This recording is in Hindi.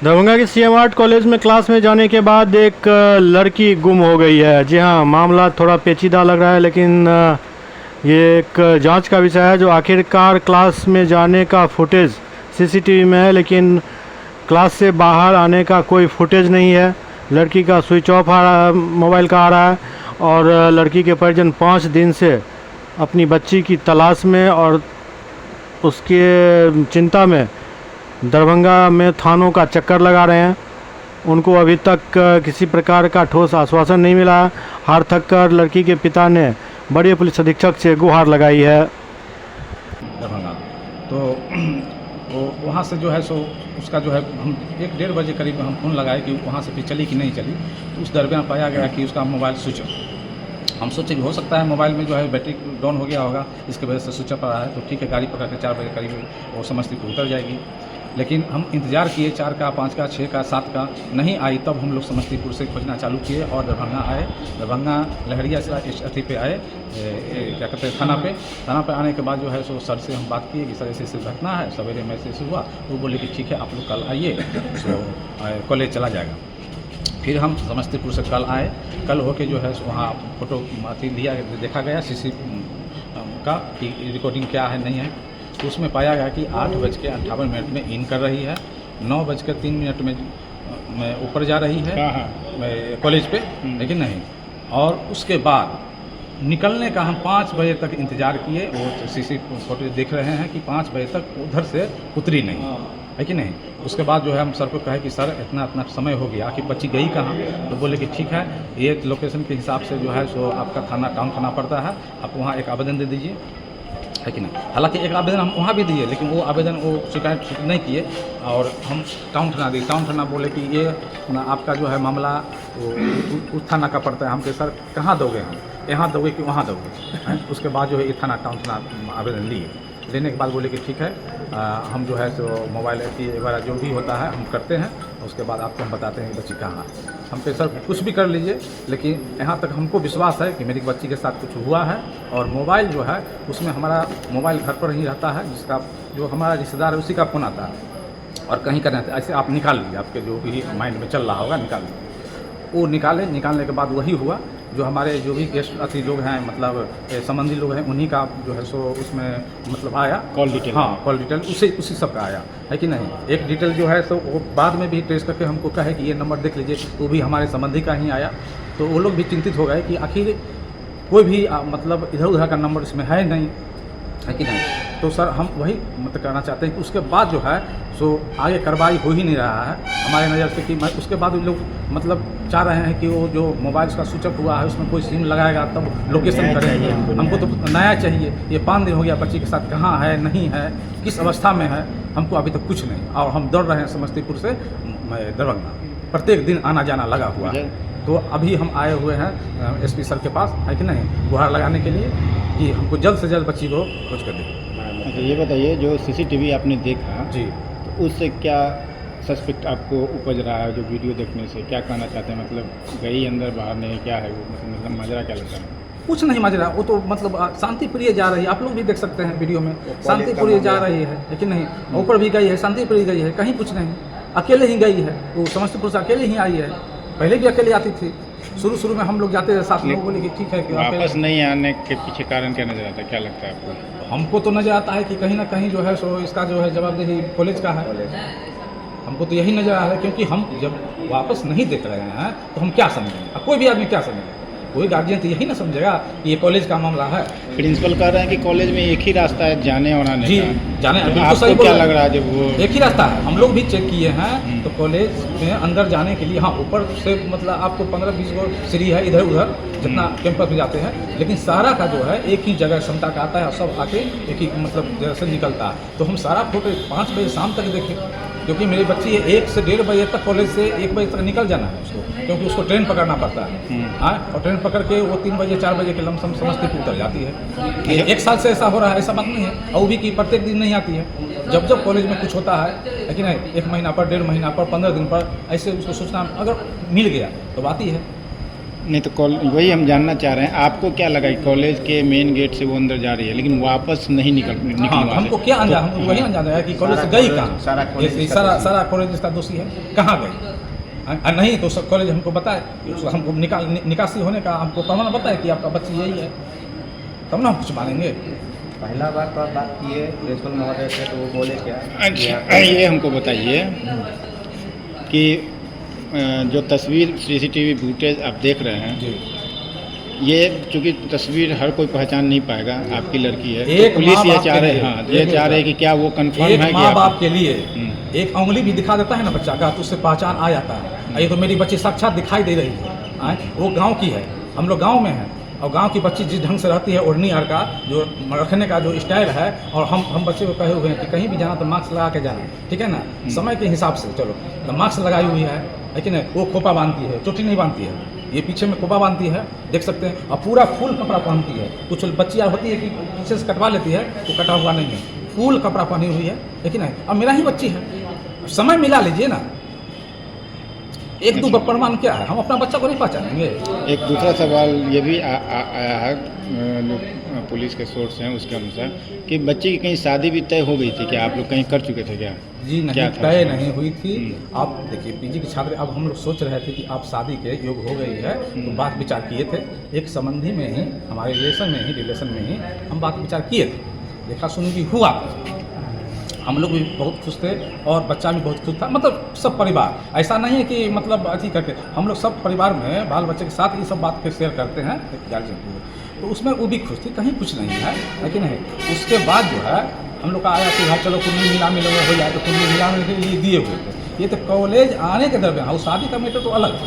दरभंगा के सीएम आर्ट कॉलेज में क्लास में जाने के बाद एक लड़की गुम हो गई है। जी हाँ, मामला थोड़ा पेचीदा लग रहा है, लेकिन ये एक जांच का विषय है। जो आखिरकार क्लास में जाने का फुटेज सीसीटीवी में है, लेकिन क्लास से बाहर आने का कोई फुटेज नहीं है। लड़की का स्विच ऑफ आ रहा है, मोबाइल का आ रहा है, और लड़की के परिजन 5 दिन से अपनी बच्ची की तलाश में और उसके चिंता में दरभंगा में थानों का चक्कर लगा रहे हैं। उनको अभी तक किसी प्रकार का ठोस आश्वासन नहीं मिला। हार थक कर लड़की के पिता ने बड़े पुलिस अधीक्षक से गुहार लगाई है। दरभंगा तो वो वहाँ से जो है सो उसका जो है हम 1-1:30 बजे करीब हम फ़ोन लगाए कि वहाँ से फिर चली कि नहीं चली। तो उस दरमियान पाया गया कि उसका मोबाइल स्विच ऑफ। हम सोचे कि हो सकता है मोबाइल में जो है बैटरी डाउन हो गया होगा, इसकी वजह से स्विच ऑफ आ रहा है। तो ठीक है, गाड़ी पकड़ के 4 बजे करीब वो समस्तीपुर उतर जाएगी। लेकिन हम इंतज़ार किए, 4 का, 5 का, 6 का, 7 का, नहीं आई। तब हम लोग समस्तीपुर से खोजना चालू किए और दरभंगा आए। दरभंगा लहरिया अथी पे आए, क्या कहते हैं, थाना पे आने के बाद जो है सो सर से हम बात किए कि सर ऐसे घटना है। सवेरे मैसेज हुआ तो वो बोले कि ठीक है, आप लोग कल आइए, सो कॉलेज चला जाएगा। फिर हम समस्तीपुर से कल आए। कल होके जो है वहाँ फ़ोटो अथी लिया, देखा गया सीसी का कि रिकॉर्डिंग क्या है नहीं है। तो उसमें पाया गया कि 8:58 में इन कर रही है, 9:03 में ऊपर जा रही है कॉलेज पे, लेकिन नहीं। और उसके बाद निकलने का हम 5 बजे तक इंतज़ार किए। वो सीसी फोटो देख रहे हैं कि 5 बजे तक उधर से उतरी नहीं है कि नहीं। उसके बाद जो है हम सर को कहे कि सर इतना समय हो गया कि बच्ची गई कहाँ। तो बोले कि ठीक है, ये लोकेशन के हिसाब से जो है सो आपका टाउन थाना पड़ता है, आप वहाँ एक आवेदन दे दीजिए, है कि नहीं। हालांकि एक आवेदन हम वहाँ भी दिए, लेकिन वो आवेदन वो शिकायत नहीं किए और हम टाउन थाना दिए। टाउन थाना बोले कि ये आपका जो है मामला उस थाना का पड़ता है। हम कहे सर कहाँ दोगे, हम यहाँ दोगे कि वहाँ दोगे। उसके बाद जो है ये थाना टाउन थाना आवेदन लिए। लेने के बाद बोले कि ठीक है, हम जो है सो मोबाइल वगैरह जो भी होता है हम करते हैं, उसके बाद आपको हम बताते हैं कि बच्ची कहाँ है। हम पे सर कुछ भी कर लीजिए, लेकिन यहाँ तक हमको विश्वास है कि मेरी बच्ची के साथ कुछ हुआ है। और मोबाइल जो है उसमें हमारा मोबाइल घर पर ही रहता है, जिसका जो हमारा रिश्तेदार है उसी का फ़ोन आता है। और कहीं करना है ऐसे आप निकाल लीजिए, आपके जो भी माइंड में चल रहा होगा निकाल लीजिए। वो निकालने के बाद वही हुआ। जो हमारे जो भी गेस्ट अति लोग हैं, मतलब संबंधी लोग हैं, उन्हीं का जो है सो उसमें मतलब आया कॉल डिटेल। हाँ, कॉल डिटेल उसी सब का आया, है कि नहीं। एक डिटेल जो है सो वो बाद में भी ट्रेस करके हमको कहे कि ये नंबर देख लीजिए, वो भी हमारे संबंधी का ही आया। तो वो लोग भी चिंतित हो गए कि आखिर कोई भी मतलब इधर उधर का नंबर इसमें है नहीं, है कि नहीं। तो सर हम वही मतलब करना चाहते हैं कि उसके बाद जो है सो आगे कार्रवाई हो ही नहीं रहा है हमारे नज़र से कि उसके बाद लोग मतलब चाह रहे हैं कि वो जो मोबाइल का स्विच ऑफ हुआ है उसमें कोई सिम लगाएगा तब लोकेशन करेंगे। हमको तो नया चाहिए। ये 5 दिन हो गया बच्ची के साथ, कहाँ है, नहीं है, किस अवस्था में है, हमको अभी तक कुछ नहीं। और हम दौड़ रहे हैं समस्तीपुर से दरभंगा, प्रत्येक दिन आना जाना लगा हुआ है। तो अभी हम आए हुए हैं एसपी सर के पास, है कि नहीं, गुहार लगाने के लिए कि हमको जल्द से जल्द बच्ची को खोज कर दें। अच्छा, ये बताइए, जो सीसीटीवी आपने देखा जी, तो उससे क्या सस्पेक्ट आपको उपज रहा है? जो वीडियो देखने से क्या कहना चाहते हैं, मतलब गई अंदर बाहर नहीं, क्या है वो, मतलब माजरा क्या लगता है? कुछ नहीं माजरा, वो तो मतलब शांति प्रिय जा रही है। आप लोग भी देख सकते हैं वीडियो में, शांति प्रिय जा रही है, लेकिन नहीं ऊपर भी गई है, शांति प्रिय गई है, कहीं कुछ नहीं, अकेले ही गई है। वो समस्तीपुर से अकेले ही आई है, पहले भी अकेले आती थी। शुरू में हम लोग जाते थे साथ में, बोले कि ठीक है कि वापस नहीं आने के पीछे कारण क्या नजर आता है, क्या लगता है आपको? हमको तो नज़र आता है कि कहीं ना कहीं जो है सो इसका जो है जवाबदेही कॉलेज का है। हमको तो यही नज़र आ रहा है, क्योंकि हम जब वापस नहीं देख रहे हैं तो हम क्या समझेंगे। अब कोई भी आदमी क्या समझेगा, कोई गार्जियन तो यही ना समझेगा कि ये कॉलेज का मामला है। प्रिंसिपल कह रहे हैं कि कॉलेज में एक ही रास्ता है जाने और आने जी, का। जाने तो बिल्कुल आपको सही क्या बोल रहे लग रहा है जब वो एक ही रास्ता है? हम लोग भी चेक किए हैं। तो कॉलेज में अंदर जाने के लिए हाँ ऊपर से मतलब आपको 15-20 गो सीढ़ी है इधर उधर जितना कैंपस में जाते हैं, लेकिन सारा का जो है एक ही जगह क्षमता का आता है और सब आके एक ही मतलब जगह से निकलता है। तो हम सारा फोटो 5 बजे शाम तक देखें, क्योंकि मेरी बच्ची 1 से 1:30 बजे तक कॉलेज से 1 बजे तक निकल जाना है उसको, क्योंकि उसको ट्रेन पकड़ना पड़ता है। हाँ, और ट्रेन पकड़ के वो 3 बजे 4 बजे के लमसम समस्तीपुर उतर जाती है। ये 1 साल से ऐसा हो रहा है, ऐसा बात नहीं है। और वो भी कि प्रत्येक दिन नहीं आती है, जब कॉलेज में कुछ होता है, लेकिन 1 महीना पर, 1.5 महीना पर, 15 दिन पर, ऐसे उसको सूचना अगर मिल गया तो आती है। नहीं तो वही हम जानना चाह रहे हैं, आपको क्या लगा कि कॉलेज के मेन गेट से वो अंदर जा रही है लेकिन वापस नहीं निकली हाँ, वहाँ से? हमको क्या अंजान, हम वही अंजान है कि कॉलेज से गई कहाँ, सारा कॉलेज इसका दोषी है, कहाँ गई? नहीं तो सब कॉलेज हमको बताए, हमको निकासी होने का हमको प्रमाण बताए कि आपका बच्ची यही है, तब ना हम कुछ मानेंगे। पहला बार तो आप बात किए प्रिंसिपल महोदय से, तो वो बोले क्या? अच्छा, ये हमको बताइए कि जो तस्वीर सीसीटीवी फुटेज आप देख रहे हैं, जी, ये चूँकि तस्वीर हर कोई पहचान नहीं पाएगा, आपकी लड़की है, एक तो पुलिस माँ ये बाप चाह के रहे लिए, हाँ ये चाह रहे हैं कि क्या वो कंफर्म एक है कि माँ बाप आप के लिए एक उंगली भी दिखा देता है ना बच्चा का, तो उससे पहचान आ जाता है। ये तो मेरी बच्ची साक्षात दिखाई दे रही है, वो गांव की है, हम लोग गांव में हैं, और गांव की बच्ची जिस ढंग से रहती है, ओढ़नी हर का जो रखने का जो स्टाइल है, और हम बच्चे को कहे हुए हैं कि कहीं भी जाना तो मास्क लगा के जाना, ठीक है ना, समय के हिसाब से चलो, तो मास्क लगाई हुई है, लेकिन वो खोपा बांधती है, चोटी नहीं बांधती है, ये पीछे में खोपा बांधती है, देख सकते हैं, और पूरा फुल कपड़ा पहनती है। कुछ बच्चियाँ होती है कि पीछे से कटवा लेती है, वो कटा हुआ नहीं है, फुल कपड़ा पहनी हुई है, लेकिन अब मेरा ही बच्ची है, समय मिला लीजिए ना, एक दो प्रमाण क्या है, हम अपना बच्चा को नहीं पहचानेंगे। एक दूसरा सवाल ये भी आया है, जो पुलिस के सोर्स हैं उसके अनुसार, कि बच्चे की कहीं शादी भी तय हो गई थी क्या? आप लोग कहीं कर चुके थे क्या? जी नहीं, क्या था तय उसमें? नहीं हुई थी। आप देखिए पीजी के छात्र, अब हम लोग सोच रहे थे कि आप शादी के योग हो गई है, तो बात विचार किए थे, एक संबंधी में ही, हमारे रिलेशन में ही हम बात विचार किए थे, देखा सुनी भी हुआ, हम लोग भी बहुत खुश थे और बच्चा भी बहुत खुश था, मतलब सब परिवार, ऐसा नहीं है कि मतलब अथी करके, हम लोग सब परिवार में बाल बच्चे के साथ ये सब बात के शेयर करते हैं गार्जियन को, तो उसमें वो भी खुश थी, कहीं कुछ नहीं है, लेकिन है उसके बाद जो है हम लोग का आया कि हाँ चलो कुंडली मिला हो जाए, तो कुंडली मिला के लिए दिए हुए थे, ये तो कॉलेज आने के दरमियान, और शादी का मैटर तो अलग था।